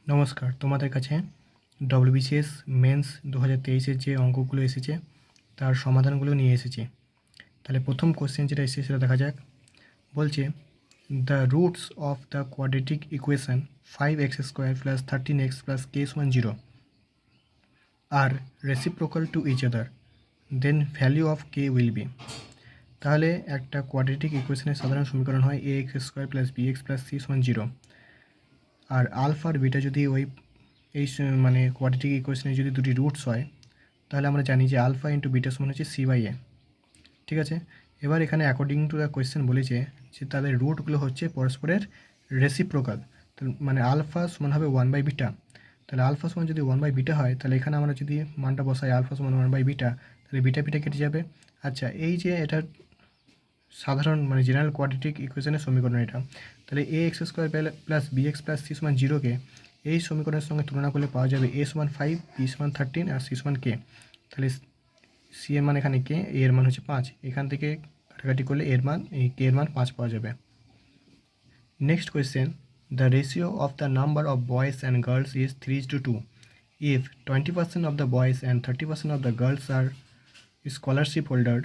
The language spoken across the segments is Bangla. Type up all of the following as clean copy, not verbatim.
নমস্কার, তোমাদের কাছে ডব্লিউবিসিএস মেন্স 2023-এর যে অঙ্কগুলো এসেছে তার সমাধানগুলো নিয়ে এসেছি। তাহলে প্রথম কোশ্চেন যেটা এসেছে সেটা দেখা যাক। বলছে the roots of the quadratic equation 5x² + 13x + k = 0 আর reciprocal to each other, then value of K will be. তাহলে একটা কোয়াড্রেটিক ইকুয়েশনের সাধারণ সমীকরণ হয় ax² + bx + c = 0। আর আলফা আর বিটা যদি মানে কোয়াড্রেটিক ইকুয়েশনের যদি দুটি রুটস হয়, তাহলে আমরা জানি যে আলফা ইন্টু বিটা সমান হচ্ছে c/a। ঠিক আছে, এবার এখানে অ্যাকর্ডিং টু দ্য কোয়েশ্চেন বলেছে যে তাদের রুটগুলো হচ্ছে পরস্পরের রেসিপ্রোকাল। মানে আলফা সমান হবে 1/β। তাহলে আলফা সমান যদি 1/β হয়, তাহলে এখানে আমরা যদি মানটা বসাই আলফা সমান 1/β, তাহলে বিটা বিটা কেটে যাবে। আচ্ছা, এই যে এটা সাধারণ মানে জেনারেল কোয়াড্রেটিক ইকুয়েশনের সমীকরণ এটা। তাহলে ax² + bx + c = 0-কে এই সমীকরণের সঙ্গে তুলনা করলে পাওয়া যাবে a = 5, b = 13 R c = k। তাহলে সি এর মান এখানে কে, এ এর মান হচ্ছে 5। এখান থেকে কাটাকাটি করলে এর মান কে এর মান 5 পাওয়া যাবে। Next question, the ratio of the number of boys and girls is 3:2। If 20% of the boys and 30% of the girls are scholarship holder,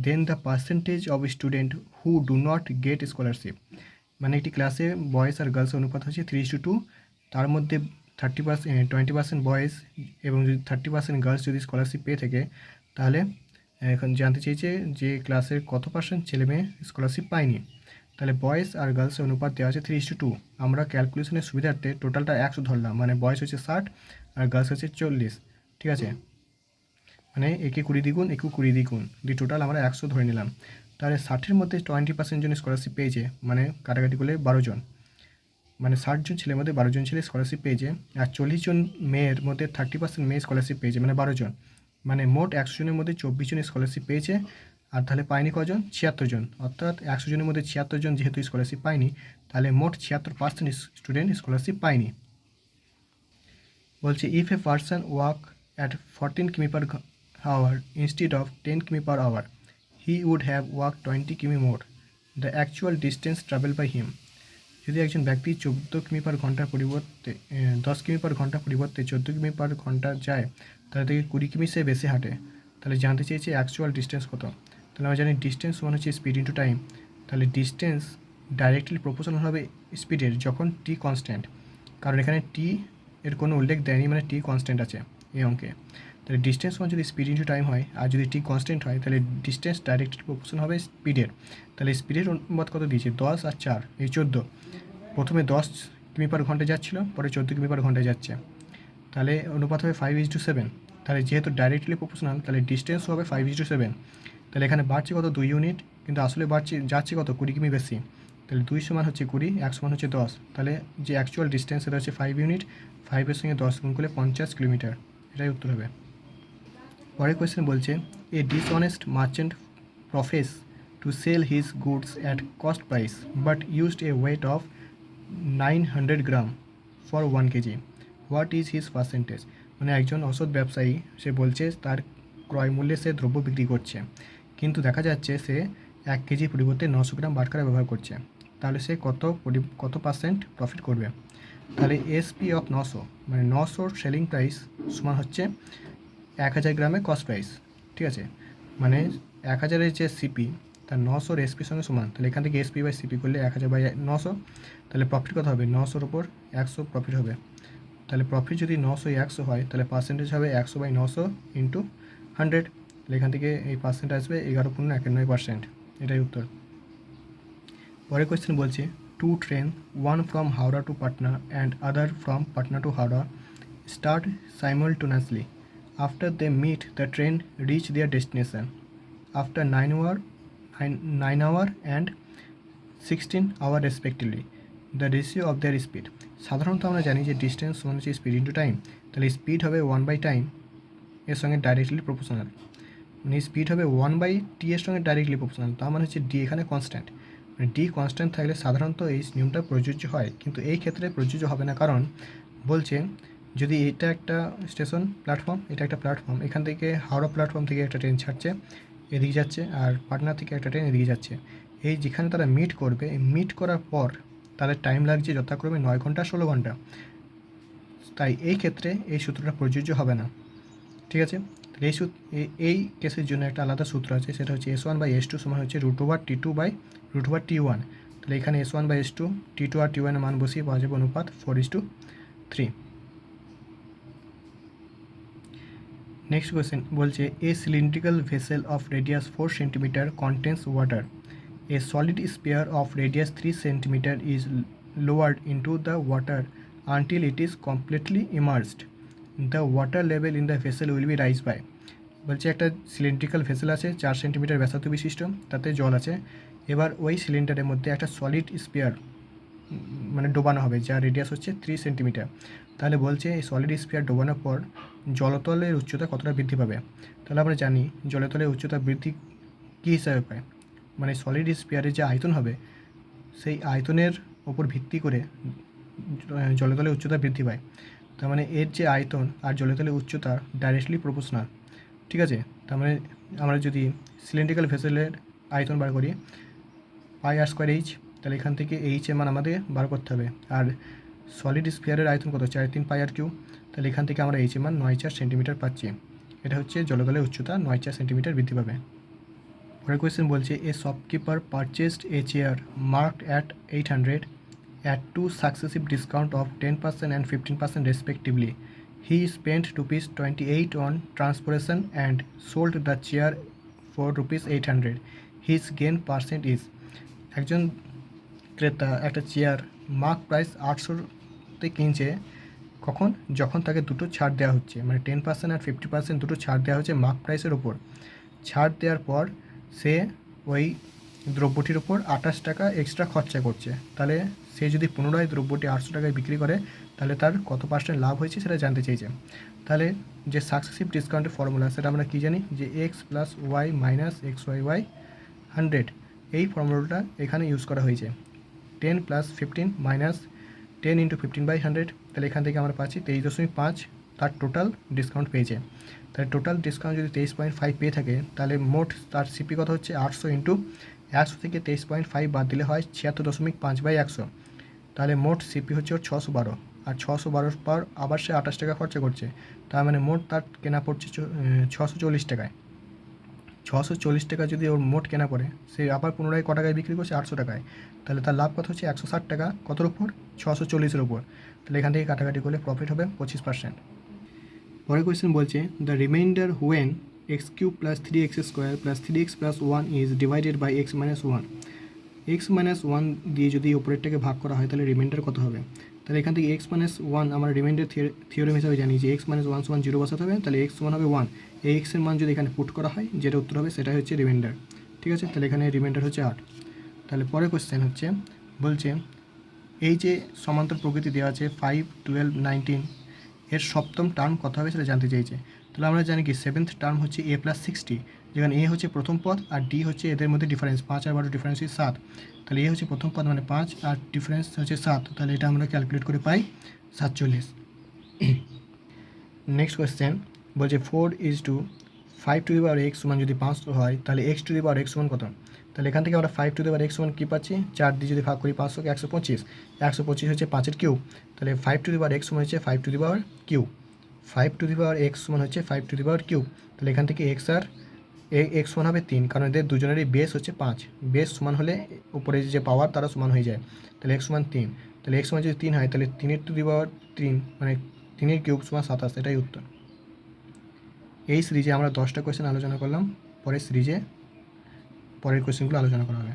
then the percentage of student who do not get scholarship. মানে একটি ক্লাসে বয়েজ আর গার্লসের অনুপাত হচ্ছে 3:2। তার মধ্যে 20% বয়েজ এবং যদি 30% গার্লস যদি স্কলারশিপ পেয়ে থাকে, তাহলে এখন জানতে চেয়েছে যে ক্লাসের কত পার্সেন্ট ছেলে মেয়ে স্কলারশিপ পায়নি। তাহলে বয়েজ আর গার্লসের অনুপাত দেওয়া আছে 3:2। আমরা ক্যালকুলেশনের সুবিধার্থে টোটালটা 100 ধরলাম, মানে বয়েজ হচ্ছে 60 আর গার্লস হচ্ছে 40। ঠিক আছে, মানে একে 20 দ্বিগুণ একে 20 দ্বিগুণ দিয়ে টোটাল আমরা 100 ধরে নিলাম। তাহলে 60-এর মধ্যে 20% জন স্কলারশিপ পেয়েছে, মানে কাটাকাটি করলে 12 জন, মানে 60 জন ছেলের মধ্যে 12 জন ছেলে স্কলারশিপ পেয়েছে। আর 40 জন মেয়ের মধ্যে 30% মেয়ে স্কলারশিপ পেয়েছে, মানে 12 জন। মানে মোট 100 জনের মধ্যে 24 জন স্কলারশিপ পেয়েছে। আর তাহলে পায়নি কজন? 76 জন। অর্থাৎ 100 জনের মধ্যে 76 জন যেহেতু স্কলারশিপ পায়নি, তাহলে মোট 76% স্টুডেন্ট স্কলারশিপ পায়নি। বলছে if a person walk at 14 km per hour instead of 10 km per hour, he would have walk 20 km more. The actual distance travel by him. যদি একজন ব্যক্তি 14 কিমি/ঘন্টার পরিবর্তে 10 কিমি/ঘন্টা পরিবর্তে 14 কিমি/ঘন্টা যায়, তাহলে থেকে 20 কিমি সে বেশি হাঁটে। তাহলে জানতে চেয়েছে অ্যাকচুয়াল ডিস্টেন্স কত। তাহলে আমরা জানি ডিস্টেন্স সমান হচ্ছে স্পিড ইন্টু টাইম। তাহলে ডিস্টেন্স ডাইরেক্টলি প্রপোর্শনাল হবে স্পিডের যখন টি কনস্ট্যান্ট, কারণ এখানে টি এর কোনো উল্লেখ দেয়নি, মানে টি কনস্ট্যান্ট আছে এই অঙ্কে। তাহলে ডিস্টেন্স সমান যদি স্পিড ইন্টু টাইম হয় আর যদি টি কনস্ট্যান্ট হয়, তাহলে ডিস্টেন্স ডাইরেক্টলি প্রপোর্শনাল হবে স্পিডের। তাহলে স্পিডের অনুপাত কত দিয়েছে? 10 আর 4 এই 14। প্রথমে 10 কিমি/ঘন্টা যাচ্ছিলো, পরে 14 কিমি/ঘন্টায় যাচ্ছে। তাহলে অনুপাত হবে 5:7। তাহলে যেহেতু ডাইরেক্টলি প্রপোর্শনাল, তাহলে ডিস্টেন্সও হবে 5:7। তাহলে এখানে বাড়ছে কত? 2 ইউনিট, কিন্তু আসলে যাচ্ছে কত? 20 কিমি বেশি। তাহলে 2 সমান হচ্ছে 20, 1 সমান হচ্ছে 10। তাহলে যে অ্যাকচুয়াল ডিস্টেন্স সেটা হচ্ছে 5 ইউনিট। 5-এর সঙ্গে 10 গুণ করলে 50 কিলোমিটার। এটাই উত্তর হবে। পরের কোয়েশ্চেন বলছে a dishonest merchant profess to sell his goods at cost price but used a weight of 900 gram for 1 kg. What is his percentage. মানে একজন অসৎ ব্যবসায়ী, সে বলছে তার ক্রয় মূল্যে সে দ্রব্য বিক্রি করছে, কিন্তু দেখা যাচ্ছে সে 1 কেজি পরিবর্তে 900 গ্রাম বাটখারা ব্যবহার করছে। তাহলে সে কত পার্সেন্ট প্রফিট করবে? তাহলে এসপি অফ 900, মানে 900 সেলিং প্রাইস সমান হচ্ছে 1000 গ্রামের কস্ট প্রাইস। ঠিক আছে, মানে 1000-এর যে সিপি তার 900-র এসপির সঙ্গে সমান। তাহলে এখান থেকে এসপি বাই সিপি করলে 1000/900। তাহলে প্রফিট কত হবে? 900-র উপর 100 প্রফিট হবে। তাহলে প্রফিট যদি 900 100 হয়, তাহলে পার্সেন্টেজ হবে 100/900 ইন্টু 100। তাহলে এখান থেকে এই পার্সেন্ট আসবে 11.91%। এটাই উত্তর। পরের কোয়েশ্চেন বলছে two train, one from Howrah to Patna and other from Patna to Howrah, start simultaneously. After they meet, the train reach their destination after 9 hour and 16 hour respectively. The ratio of their speed. সাধারণত আমরা জানি যে ডিস্টেন্স সমান হচ্ছে স্পিড ইন্টু টাইম। তাহলে স্পিড হবে 1/টাইম এর সঙ্গে ডাইরেক্টলি প্রপোর্শনাল, মানে স্পিড হবে 1/t এর সঙ্গে ডাইরেক্টলি প্রপোর্শনাল। তার মানে হচ্ছে ডি এখানে কনস্ট্যান্ট। মানে ডি কনস্ট্যান্ট থাকলে সাধারণত এই নিয়মটা প্রযোজ্য হয়, কিন্তু এই ক্ষেত্রে প্রযোজ্য হবে না। কারণ বলছে যদি এটা একটা স্টেশন প্ল্যাটফর্ম, এটা একটা প্ল্যাটফর্ম, এখান থেকে হাওড়া প্ল্যাটফর্ম থেকে একটা ট্রেন ছাড়ছে, এদিকে যাচ্ছে, আর পাটনা থেকে একটা ট্রেন এদিকে যাচ্ছে। এই যেখানে তারা মিট করবে, এই মিট করার পর তাদের টাইম লাগছে যথাক্রমে 9 ঘন্টা 16 ঘন্টা। তাই এই ক্ষেত্রে এই সূত্রটা প্রযোজ্য হবে না। ঠিক আছে, তাহলে এই কেসের জন্য একটা আলাদা সূত্র আছে, সেটা হচ্ছে S1/S2 সমান হচ্ছে √T2/√T1। তাহলে এখানে S1/S2, T2 আর T1 এর মান বসিয়ে পাওয়া যাবে অনুপাত 4:3। নেক্সট কোয়েশ্চেন বলছে a cylindrical vessel of radius 4 centimetre contains water. A solid sphere of radius 3 cm is lowered into the water until it is completely immersed. The water level in the vessel will be rise by। বলছে একটা সিলিন্ড্রিক্যাল ভেসেল আছে 4 সেন্টিমিটার ব্যাসার্ধ বিশিষ্ট, তাতে জল আছে। এবার ওই সিলিন্ডারের মধ্যে একটা সলিড স্পিয়ার মানে ডোবানো হবে, যার রেডিয়াস হচ্ছে 3 সেন্টিমিটার। তাহলে বলছে এই সলিড স্পিয়ার ডোবানোর পর জলতলের উচ্চতা কতটা বৃদ্ধি পাবে। তাহলে আমরা জানি জলতলের উচ্চতা বৃদ্ধি কী হিসাবে পায়, মানে সলিড স্পিয়ারের যে আয়তন হবে সেই আয়তনের ওপর ভিত্তি করে জলতলের উচ্চতা বৃদ্ধি পায়। তার মানে এর যে আয়তন আর জলতলের উচ্চতা ডাইরেক্টলি প্রপোর্শনাল। ঠিক আছে, তার মানে আমরা যদি সিলিন্ড্রিক্যাল ভেসেলের আয়তন বার করি πr²h, তাহলে এখান থেকে এইচ এর মান আমাদের বার করতে হবে। আর সলিড স্পিয়ারের আয়তন কত, 4/3 πr³। তাহলে এখান থেকে আমরা এইচ এর মান 9/4 সেন্টিমিটার পাচ্ছি। এটা হচ্ছে জলতলের উচ্চতা 9/4 সেন্টিমিটার বৃদ্ধি পাবে। পরের কোয়েশ্চেন বলছে এ shopkeeper purchased A chair marked at 800 at two successive discount of 10% and 15% respectively. He spent ₹28 on transportation and sold the chair for ₹800. His gain percent is। একজন ক্রেতা একটা চেয়ার মার্ক প্রাইস 800-তে কিনছে, কখন, যখন তাকে দুটো ছাড় দেওয়া হচ্ছে, মানে 10% আর 50% দুটো ছাড় দেওয়া হচ্ছে মার্ক প্রাইসের ওপর। ছাড় দেওয়ার পর সে ওই দ্রব্যটির ওপর 28 টাকা এক্সট্রা খরচা করছে। তাহলে সে যদি পুনরায় দ্রব্যটি 800 টাকায় বিক্রি করে তাহলে তার কত পার্সেন্ট লাভ হয়েছে সেটা জানতে চেয়েছে। তাহলে যে সাকসেসিভ ডিসকাউন্টের ফর্মুলা সেটা আমরা কী জানি, যে x + y - xy 100, এই ফর্মুলাটা এখানে ইউজ করা হয়েছে। 10 + 15 - 10 × 15/100, তাহলে এখান থেকে আমরা পাচ্ছি 23.5 তার টোটাল ডিসকাউন্ট পেয়েছে। তাহলে টোটাল ডিসকাউন্ট যদি 23.5 পেয়ে থাকে তাহলে মোট তার সিপি কত হচ্ছে 800 × 100 থেকে 23.5 বাদ দিলে হয় 76.5/100। তাহলে মোট সিপি হচ্ছে ওর 612, আর 612 পর আবার সে 28 টাকা খরচা করছে, তার মানে মোট তার কেনা পড়ছে 640 টাকায়। 640 টাকা যদি ওর মোট কেনা পড়ে, সে আবার পুনরায় ক টাকায় বিক্রি করছে 800 টাকায়, তাহলে তার লাভ কত হচ্ছে 160 টাকা, কতর উপর, 640-এর উপর। তাহলে এখান থেকে কাটাকাটি করলে প্রফিট হবে 25%। পরের কোয়েশ্চেন বলছে the remainder when x³ + 3x² + 3x + 1 is divided by x - 1। x - 1 দিয়ে যদি ওপরেরটাকে ভাগ করা হয় তাহলে রিমাইন্ডার কত হবে। তাহলে এখান থেকে x - 1 আমরা রিমাইন্ডার থিওরেম হিসাবে জানি যে x - 1 সমান 0 বসাতে হবে, তাহলে x সমান হবে 1। এই x এর মান যদি এখানে পুট করা হয় যেটা উত্তর হবে সেটাই হচ্ছে রিমাইন্ডার। ঠিক আছে, তাহলে এখানে রিমাইন্ডার হচ্ছে 8। তাহলে পরের কোয়েশ্চেন হচ্ছে বলছে এই যে সমান্তর প্রকৃতি দেওয়া আছে 5, 12, 19, এর সপ্তম টার্ম কত হবে সেটা জানতে চাইছে। তাহলে আমরা জানি কি 7th টার্ম হচ্ছে a + 60, যেখানে a হচ্ছে প্রথম পদ আর d হচ্ছে এদের মধ্যে ডিফারেন্স, 5 আর 12 ডিফারেন্স হচ্ছে 7। তাহলে a হচ্ছে প্রথম পদ মানে 5 আর ডিফারেন্স হচ্ছে 7, তাহলে এটা আমরা ক্যালকুলেট করে পাই 47। নেক্সট কোয়েশ্চেন বলছে 4:5x সমান যদি 500 হয় তাহলে x⁻x সমান কত। তাহলে এখান থেকে আমরা 5⁻x সমান কী পাচ্ছি, 4 দিয়ে যদি ভাগ করি 500কে 125, 125 হচ্ছে 5-এর কিউব। তাহলে 5⁻x সমান হচ্ছে 5⁻³ 5⁻x সমান হচ্ছে 5⁻³। তাহলে এখান থেকে x সমান হবে 3, কারণ এদের দুজনেরই বেস হচ্ছে 5, বেস সমান হলে উপরে যে পাওয়ার তারা সমান হয়ে যায়। তাহলে x সমান 3, তাহলে x সমান যদি 3 হয় তাহলে 3⁻3 মানে 3⁻³ সমান 27, এটাই উত্তর। এই সিরিজে আমরা 10টা কোয়েশ্চেন আলোচনা করলাম, পরের সিরিজে পরের কোয়েশ্চেনগুলো আলোচনা করা হবে।